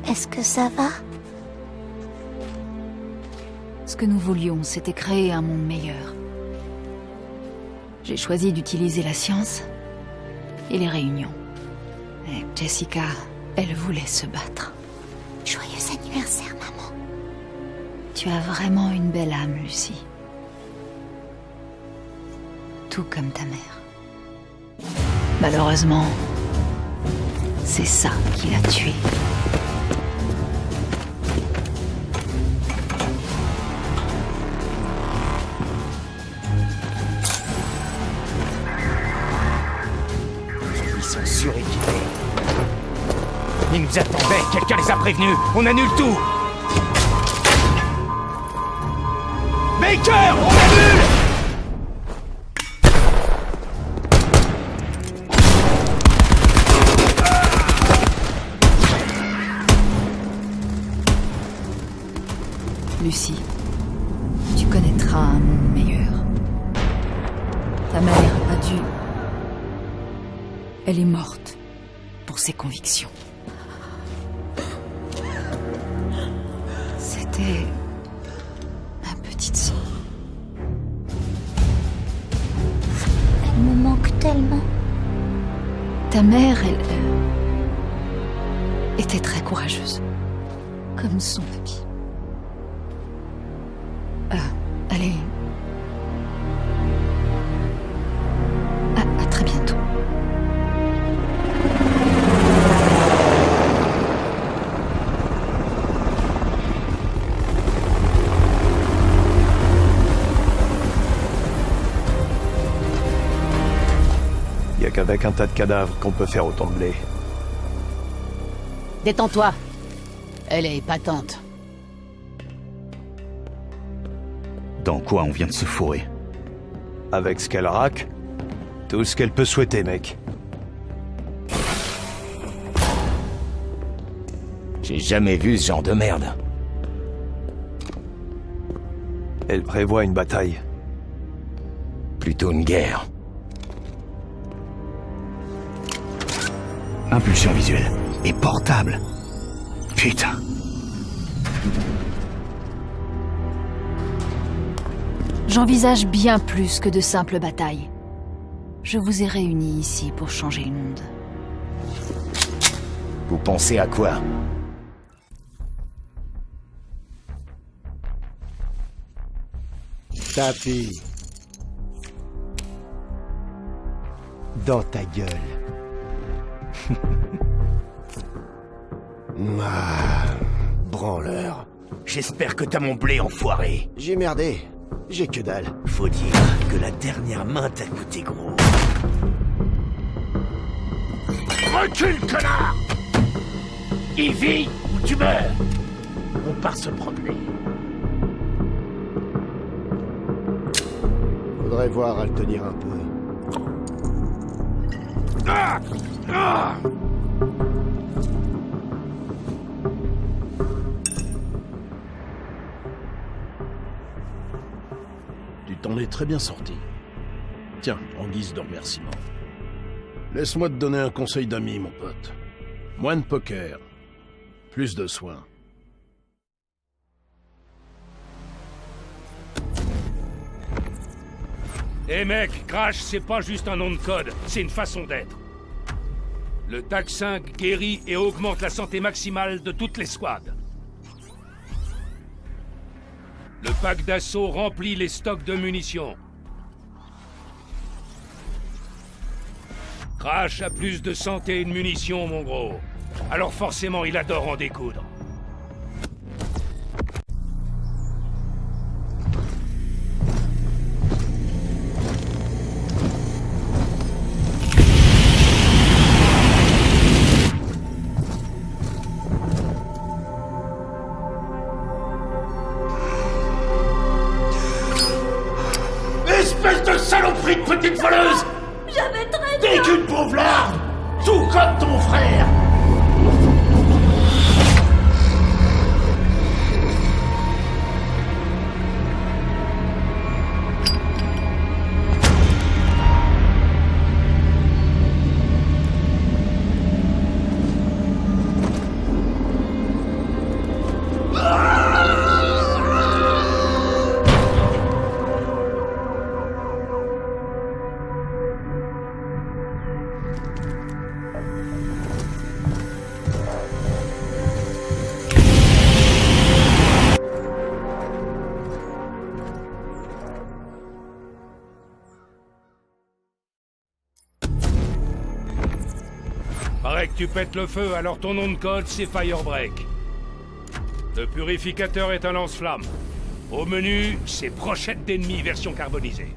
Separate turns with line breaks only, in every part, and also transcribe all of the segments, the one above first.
Est-ce que ça va?
Ce que nous voulions, c'était créer un monde meilleur. J'ai choisi d'utiliser la science et les réunions. Et Jessica, elle voulait se battre.
Joyeux anniversaire, maman.
Tu as vraiment une belle âme, Lucie. Tout comme ta mère. Malheureusement, c'est ça qui l'a tuée.
Ils sont suréquipés. Ils nous attendaient, quelqu'un les a prévenus. On annule tout. Baker, on annule!
Lucie, tu connaîtras un monde meilleur. Ta mère a dû... Elle est morte pour ses convictions. C'était ma petite sœur.
Elle me manque tellement.
Ta mère, elle était très courageuse, comme son papy. Allez. À très bientôt.
Y a qu'avec un tas de cadavres qu'on peut faire autant de blé.
Détends-toi. Elle est épatante.
Dans quoi on vient de se fourrer?
Avec ce qu'elle raque, tout ce qu'elle peut souhaiter, mec.
J'ai jamais vu ce genre de merde.
Elle prévoit une bataille.
Plutôt une guerre.
Impulsion visuelle. Et portable. Putain.
J'envisage bien plus que de simples batailles. Je vous ai réunis ici pour changer le monde.
Vous pensez à quoi?
Tapis. Dans ta gueule. Branleur.
J'espère que t'as mon blé, enfoiré.
J'ai merdé. J'ai que dalle.
Faut dire que la dernière main t'a coûté gros. Recule, connard! Il vit ou tu meurs. On part se promener.
Faudrait voir à le tenir un peu.
Ah! Ah!
Tu t'en es très bien sorti. Tiens, en guise de remerciement. Laisse-moi te donner un conseil d'ami, mon pote. Moins de poker. Plus de soins.
Eh mec, Crash, c'est pas juste un nom de code, c'est une façon d'être. Le TAC 5 guérit et augmente la santé maximale de toutes les squads. Le pack d'assaut remplit les stocks de munitions. Crash a plus de santé et de munitions, mon gros. Alors forcément, il adore en découdre.
Espèce de saloperie de petite voleuse!
J'avais très
T'es qu'une pauvre larve! Tout comme ton frère!
Paraît que tu pètes le feu, alors ton nom de code, c'est Firebreak. Le purificateur est un lance-flamme. Au menu, c'est brochette d'ennemis version carbonisée.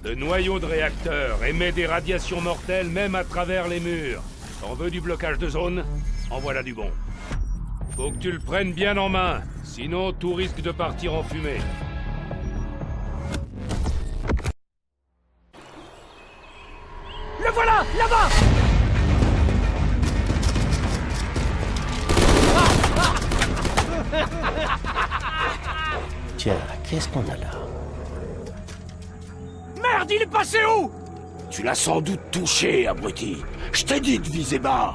Le noyau de réacteur émet des radiations mortelles même à travers les murs. T'en veux du blocage de zone? En voilà du bon. Faut que tu le prennes bien en main, sinon tout risque de partir en fumée.
Le voilà, là-bas!
Tiens, qu'est-ce qu'on a là?
Merde, il est passé où? Tu l'as sans doute touché, abruti. Je t'ai dit de viser bas.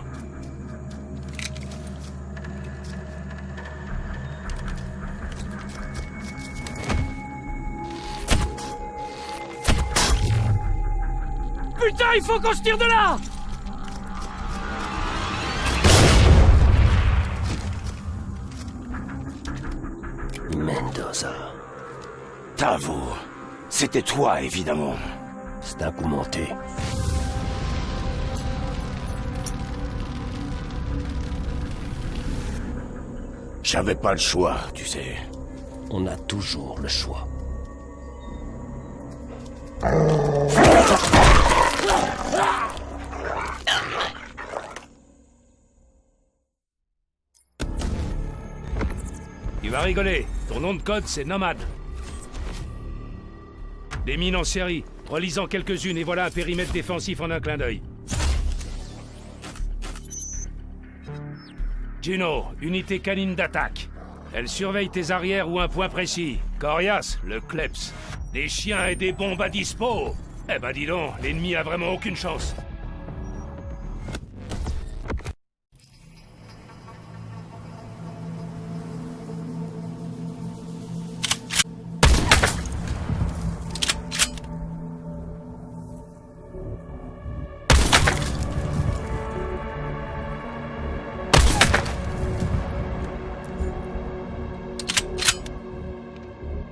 Putain, il faut qu'on se tire de là!
Mendoza.
T'avoue, c'était toi, évidemment.
C'est un coup monté.
J'avais pas le choix, tu sais.
On a toujours le choix.
Tu vas rigoler. Ton nom de code, c'est Nomad. Des mines en série. Relisant quelques-unes et voilà un périmètre défensif en un clin d'œil. Juno, unité canine d'attaque. Elle surveille tes arrières ou un point précis. Corias, le Kleps. Des chiens et des bombes à dispo. Eh ben dis donc, l'ennemi a vraiment aucune chance.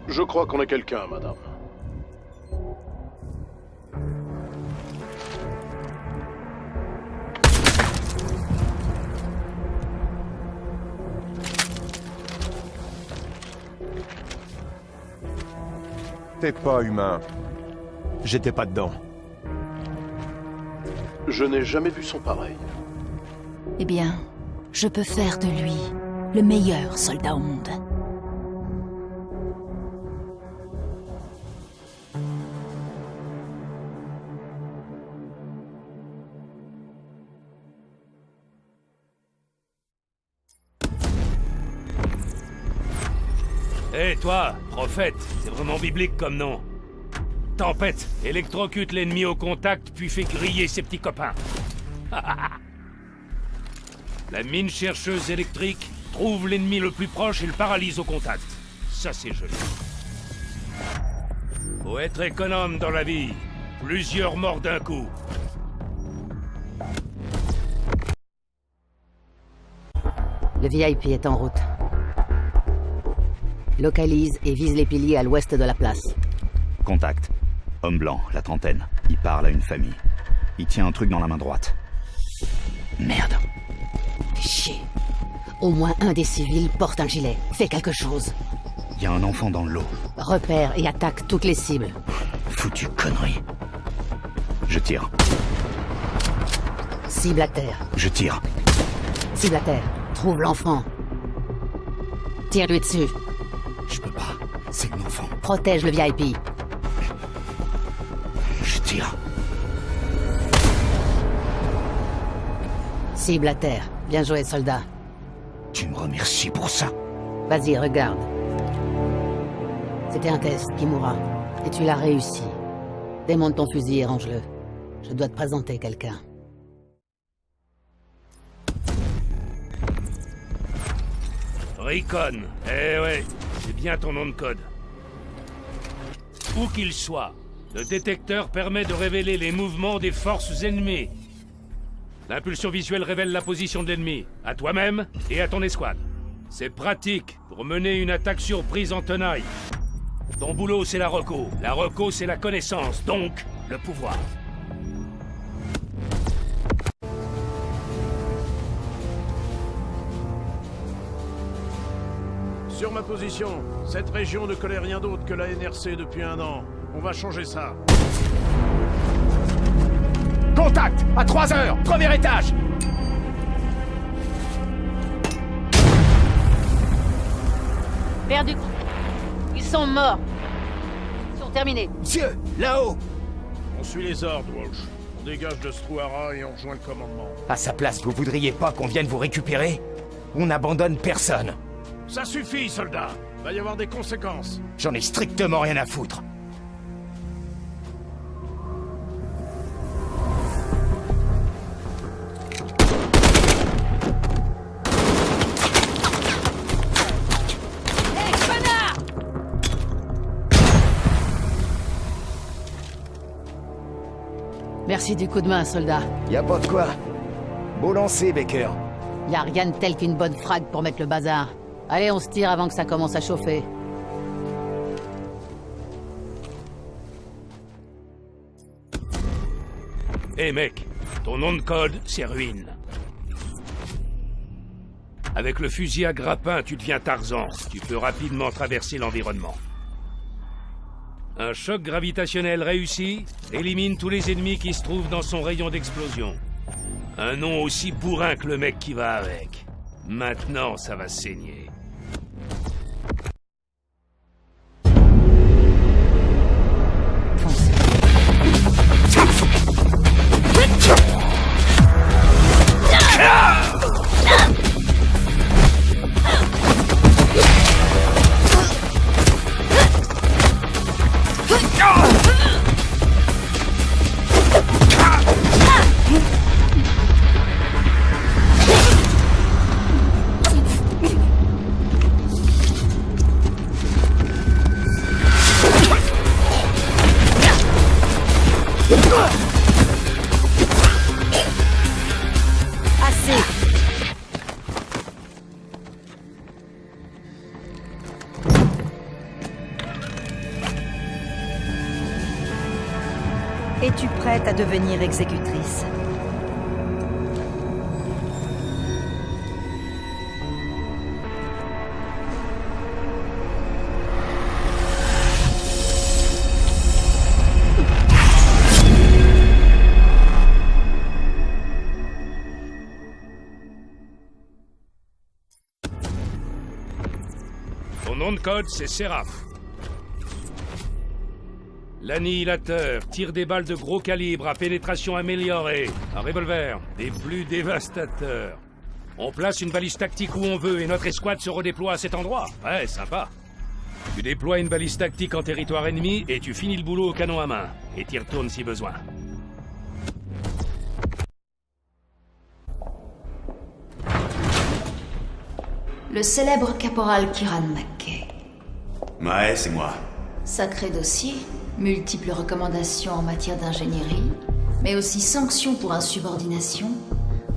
Je crois qu'on a quelqu'un, madame.
T'es pas humain. J'étais pas dedans.
Je n'ai jamais vu son pareil.
Eh bien, je peux faire de lui le meilleur soldat au monde.
Hé, toi, prophète, c'est vraiment biblique comme nom. Tempête, électrocute l'ennemi au contact, puis fait griller ses petits copains. La mine chercheuse électrique trouve l'ennemi le plus proche et le paralyse au contact. Ça, c'est joli. Faut être économe dans la vie. Plusieurs morts d'un coup.
Le VIP est en route. Localise et vise les piliers à l'ouest de la place.
Contact. Homme blanc, la trentaine. Il parle à une famille. Il tient un truc dans la main droite.
Merde. Fais chier. Au moins un des civils porte un gilet. Fais quelque chose.
Il y a un enfant dans l'eau.
Repère et attaque toutes les cibles.
Foutue connerie. Je tire.
Cible à terre.
Je tire.
Cible à terre. Trouve l'enfant. Tire-lui dessus.
Je peux pas. C'est un enfant.
Protège le VIP.
Je tire.
Cible à terre. Bien joué, soldat.
Tu me remercies pour ça.
Vas-y, regarde. C'était un test, Kimura. Et tu l'as réussi. Démonte ton fusil et range-le. Je dois te présenter quelqu'un.
Recon. Eh ouais, c'est bien ton nom de code. Où qu'il soit, le détecteur permet de révéler les mouvements des forces ennemies. L'impulsion visuelle révèle la position de l'ennemi, à toi-même et à ton escouade. C'est pratique pour mener une attaque surprise en tenaille. Ton boulot, c'est la reco. La reco, c'est la connaissance, donc le pouvoir.
Sur ma position, cette région ne connaît rien d'autre que la NRC depuis 1 an. On va changer ça.
Contact à 3 heures, premier étage.
Perdu. Ils sont morts. Ils sont terminés.
Monsieur, là-haut.
On suit les ordres, Walsh. On dégage de Struara et on rejoint le commandement.
À sa place, vous voudriez pas qu'on vienne vous récupérer? On n'abandonne personne.
Ça suffit, soldat. Va y avoir des conséquences.
J'en ai strictement rien à foutre.
Merci du coup de main, soldat.
Y a pas de quoi. Beau lancer, Baker.
Y a rien de tel qu'une bonne frague pour mettre le bazar. Allez, on se tire avant que ça commence à chauffer.
Hé mec, ton nom de code, c'est Ruine. Avec le fusil à grappin, tu deviens Tarzan. Tu peux rapidement traverser l'environnement. Un choc gravitationnel réussi élimine tous les ennemis qui se trouvent dans son rayon d'explosion. Un nom aussi bourrin que le mec qui va avec. Maintenant, ça va saigner.
Es-tu prête à devenir exécutrice?
Ton nom de code, c'est Séraph. L'annihilateur tire des balles de gros calibre à pénétration améliorée. Un revolver, des plus dévastateurs. On place une balise tactique où on veut et notre escouade se redéploie à cet endroit. Ouais, sympa. Tu déploies une balise tactique en territoire ennemi et tu finis le boulot au canon à main. Et t'y retournes si besoin.
Le célèbre caporal Kieran McKay.
Ouais, c'est moi.
Sacré dossier, multiples recommandations en matière d'ingénierie, mais aussi sanctions pour insubordination,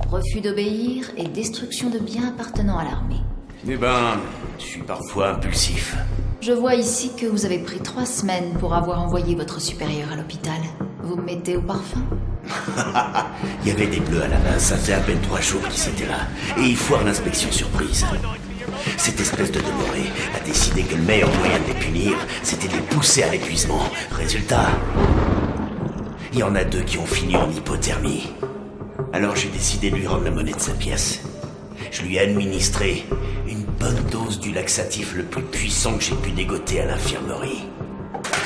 refus d'obéir et destruction de biens appartenant à l'armée.
Eh ben, je suis parfois impulsif.
Je vois ici que vous avez pris 3 semaines pour avoir envoyé votre supérieur à l'hôpital. Vous me mettez au parfum?
Il y avait des bleus à la main, ça faisait à peine 3 jours qu'ils étaient là. Et ils foirent l'inspection surprise. Cette espèce de demeuré a décidé que le meilleur moyen de les punir, c'était de les pousser à l'épuisement. Résultat, il y en a 2 qui ont fini en hypothermie. Alors j'ai décidé de lui rendre la monnaie de sa pièce. Je lui ai administré une bonne dose du laxatif le plus puissant que j'ai pu dégoter à l'infirmerie.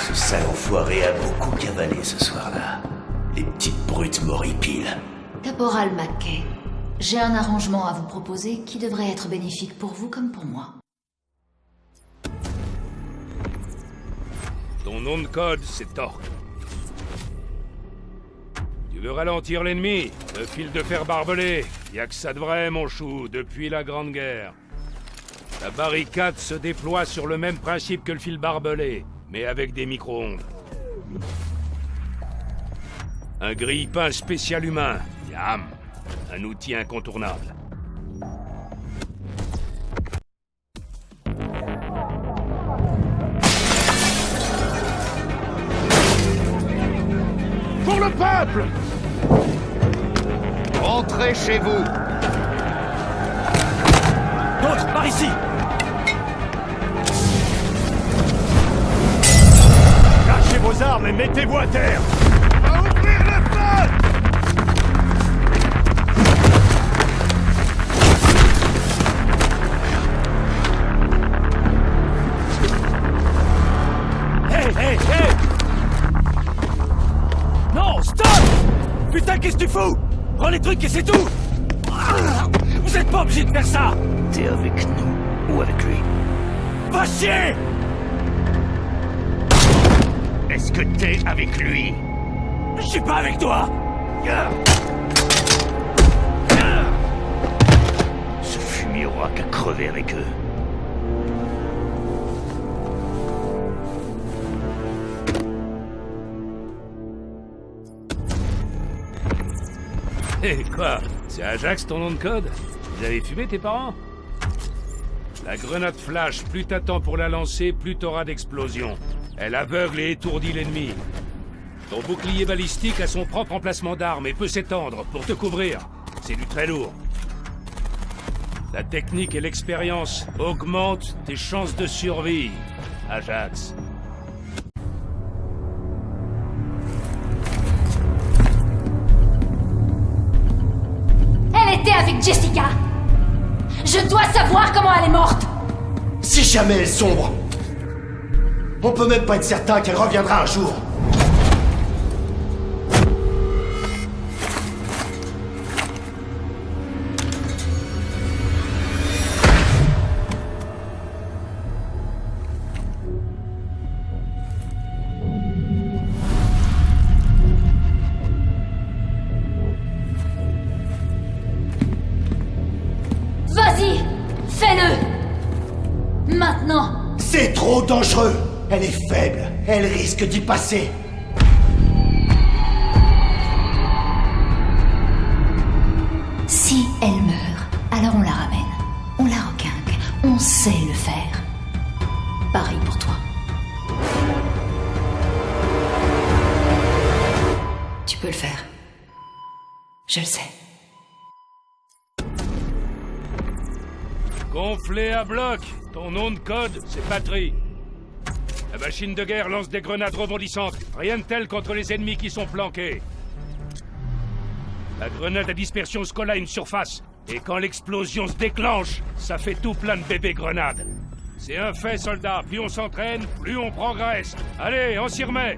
Ce sale enfoiré a beaucoup cavalé ce soir-là. Les petites brutes m'horripilent.
Caporal McKay, j'ai un arrangement à vous proposer qui devrait être bénéfique pour vous comme pour moi.
Ton nom de code, c'est Torque. Tu veux ralentir l'ennemi? Le fil de fer barbelé. Y a que ça de vrai, mon chou, depuis la Grande Guerre. La barricade se déploie sur le même principe que le fil barbelé, mais avec des micro-ondes. Un grille-pain spécial humain. Yam. Un outil incontournable.
Pour le peuple!
Rentrez chez vous.
D'autres, par ici! vos armes et mettez-vous à terre. On va ouvrir le feu!
Hey! Non, stop! Putain, qu'est-ce que tu fous? Prends les trucs et c'est tout! Vous êtes pas obligé de faire ça!
T'es avec nous ou avec lui?
Va chier!
Est-ce que t'es avec lui?
Je suis pas avec toi!
Ce fumier aura qu'à crever avec eux.
Hé, quoi? C'est Ajax ton nom de code? Vous avez fumé tes parents? La grenade flash, plus t'attends pour la lancer, plus t'auras d'explosions. Elle aveugle et étourdit l'ennemi. Ton bouclier balistique a son propre emplacement d'armes et peut s'étendre pour te couvrir. C'est du très lourd. La technique et l'expérience augmentent tes chances de survie, Ajax.
Elle était avec Jessica. Je dois savoir comment elle est morte.
Si jamais elle sombre, on peut même pas être certain qu'elle reviendra un jour.
Vas-y, fais-le. Maintenant.
C'est trop dangereux. Elle est faible. Elle risque d'y passer.
Si elle meurt, alors on la ramène. On la requinque. On sait le faire. Pareil pour toi. Tu peux le faire. Je le sais.
Gonflé à bloc. Ton nom de code, c'est Patrie. La machine de guerre lance des grenades rebondissantes. Rien de tel contre les ennemis qui sont planqués. La grenade à dispersion se colle à une surface. Et quand l'explosion se déclenche, ça fait tout plein de bébés grenades. C'est un fait, soldat. Plus on s'entraîne, plus on progresse. Allez, on s'y remet.